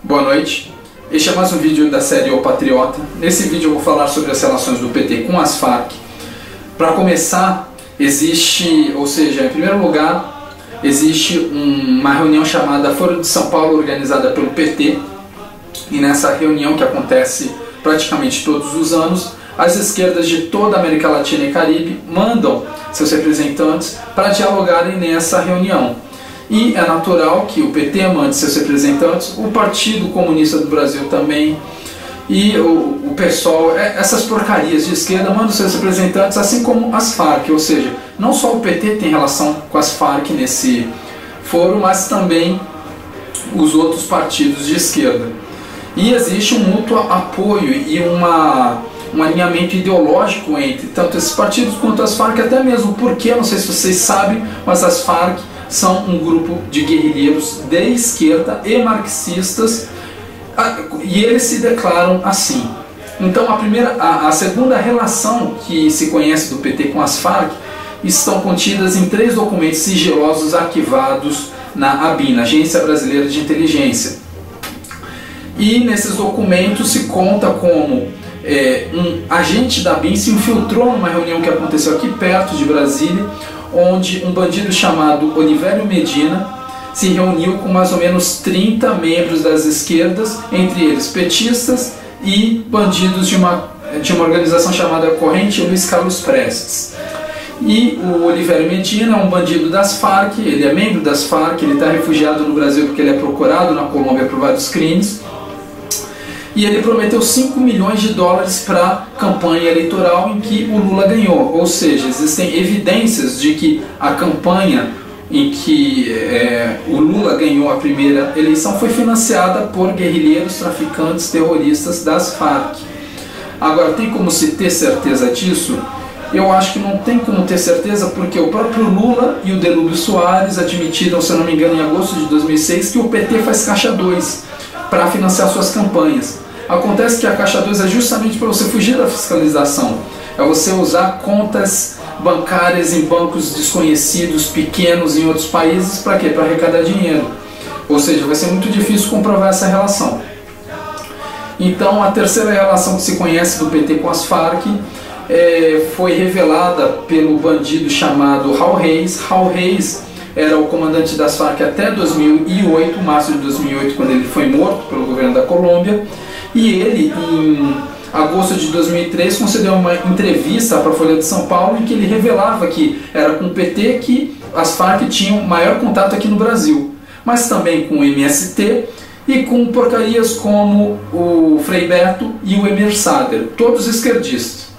Boa noite, este é mais um vídeo da série O Patriota. Nesse vídeo eu vou falar sobre as relações do PT com as Farc. Para começar, em primeiro lugar, existe uma reunião chamada Foro de São Paulo, organizada pelo PT, e nessa reunião, que acontece praticamente todos os anos, as esquerdas de toda a América Latina e Caribe mandam seus representantes para dialogarem nessa reunião. E é natural que o PT mande seus representantes, o Partido Comunista do Brasil também, e o PSOL, essas porcarias de esquerda mandam seus representantes, assim como as Farc, ou seja, não só o PT tem relação com as Farc nesse foro, mas também os outros partidos de esquerda. E existe um mútuo apoio e um alinhamento ideológico entre tanto esses partidos quanto as Farc, até mesmo porque, não sei se vocês sabem, mas as Farc são um grupo de guerrilheiros de esquerda e marxistas, e eles se declaram assim. Então a segunda relação que se conhece do PT com as Farc estão contidas em 3 documentos sigilosos arquivados na ABIN, Agência Brasileira de Inteligência. E nesses documentos se conta como um agente da ABIN se infiltrou numa reunião que aconteceu aqui perto de Brasília, onde um bandido chamado Olivério Medina se reuniu com mais ou menos 30 membros das esquerdas, entre eles petistas e bandidos de uma organização chamada Corrente Luiz Carlos Prestes. E o Olivério Medina é um bandido das Farc, ele é membro das Farc, ele está refugiado no Brasil porque ele é procurado na Colômbia por vários crimes. E ele prometeu 5 milhões de dólares para a campanha eleitoral em que o Lula ganhou. Ou seja, existem evidências de que a campanha em que o Lula ganhou a primeira eleição foi financiada por guerrilheiros, traficantes, terroristas das Farc. Agora, tem como se ter certeza disso? Eu acho que não tem como ter certeza, porque o próprio Lula e o Delúbio Soares admitiram, se eu não me engano, em agosto de 2006, que o PT faz caixa 2 para financiar suas campanhas. Acontece que a caixa 2 é justamente para você fugir da fiscalização, é você usar contas bancárias em bancos desconhecidos, pequenos em outros países, para quê? Para arrecadar dinheiro. Ou seja, vai ser muito difícil comprovar essa relação. Então, a terceira relação que se conhece do PT com as Farc foi revelada pelo bandido chamado Raul Reis. Raul Reis era o comandante das Farc até 2008, março de 2008, quando ele foi morto pelo governo da Colômbia, e ele, em agosto de 2003, concedeu uma entrevista para a Folha de São Paulo em que ele revelava que era com o PT que as Farc tinham maior contato aqui no Brasil, mas também com o MST e com porcarias como o Frei Beto e o Emir Sader, todos esquerdistas.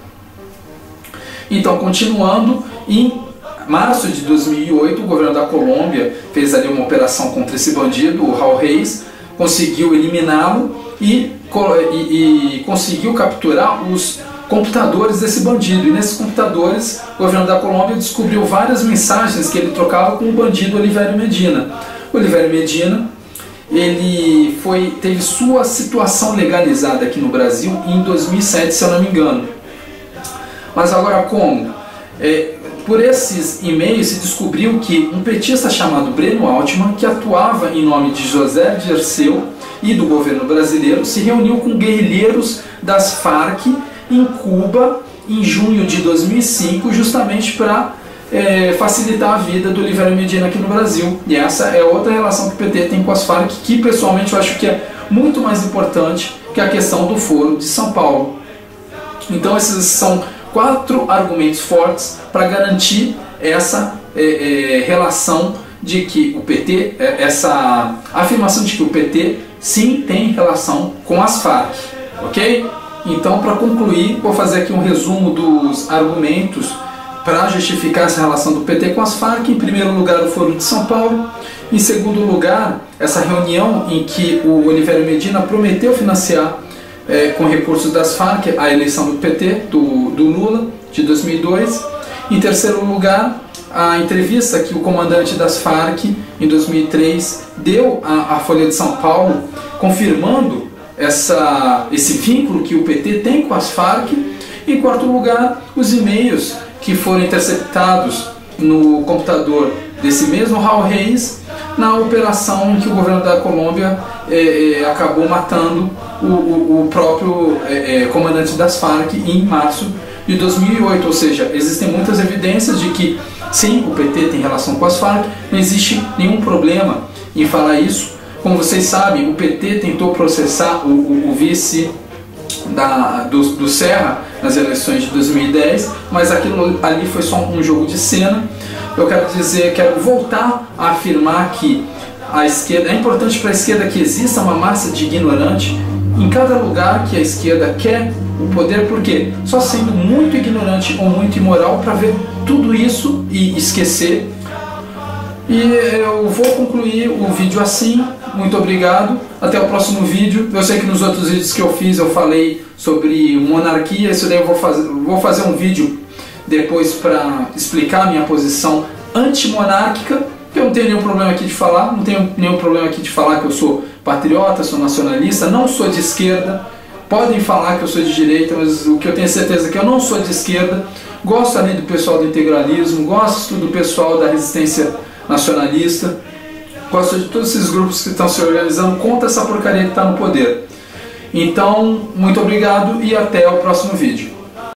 Então, continuando, em março de 2008, o governo da Colômbia fez ali uma operação contra esse bandido, o Raul Reis, conseguiu eliminá-lo e conseguiu capturar os computadores desse bandido. E nesses computadores, o governo da Colômbia descobriu várias mensagens que ele trocava com o bandido Olivério Medina. O Olivério Medina, ele teve sua situação legalizada aqui no Brasil em 2007, se eu não me engano. Mas agora como? Por esses e-mails se descobriu que um petista chamado Breno Altman, que atuava em nome de José Dirceu e do governo brasileiro, se reuniu com guerrilheiros das Farc em Cuba em junho de 2005, justamente para facilitar a vida do Olivério Medina aqui no Brasil. E essa é outra relação que o PT tem com as Farc, que pessoalmente eu acho que é muito mais importante que a questão do Foro de São Paulo. Então esses são 4 argumentos fortes para garantir essa relação de que o PT, essa afirmação de que o PT sim tem relação com as Farc, ok? Então, para concluir, vou fazer aqui um resumo dos argumentos para justificar essa relação do PT com as Farc. Em primeiro lugar, o Foro de São Paulo. Em segundo lugar, essa reunião em que o Olivério Medina prometeu financiar com recursos das Farc a eleição do PT, do Lula, de 2002. Em terceiro lugar, a entrevista que o comandante das Farc, em 2003, deu à Folha de São Paulo, confirmando esse vínculo que o PT tem com as Farc. Em quarto lugar, os e-mails que foram interceptados no computador desse mesmo Raul Reis, na operação em que o governo da Colômbia acabou matando o próprio comandante das Farc em março de 2008, ou seja, existem muitas evidências de que sim, o PT tem relação com as Farc, não existe nenhum problema em falar isso. Como vocês sabem, o PT tentou processar o vice do Serra nas eleições de 2010, mas aquilo ali foi só um jogo de cena. Eu quero voltar a afirmar que a esquerda, é importante para a esquerda que exista uma massa de ignorante em cada lugar que a esquerda quer o poder, porque só sendo muito ignorante ou muito imoral para ver tudo isso e esquecer. E eu vou concluir o vídeo assim. Muito obrigado, até o próximo vídeo. Eu sei que nos outros vídeos que eu fiz eu falei sobre monarquia, isso daí eu vou fazer um vídeo depois para explicar a minha posição antimonárquica. Eu não tenho nenhum problema aqui de falar, não tenho nenhum problema aqui de falar que eu sou patriota, sou nacionalista, não sou de esquerda. Podem falar que eu sou de direita, mas o que eu tenho certeza é que eu não sou de esquerda. Gosto ali do pessoal do integralismo, gosto do pessoal da resistência nacionalista, gosto de todos esses grupos que estão se organizando contra essa porcaria que está no poder. Então, muito obrigado e até o próximo vídeo.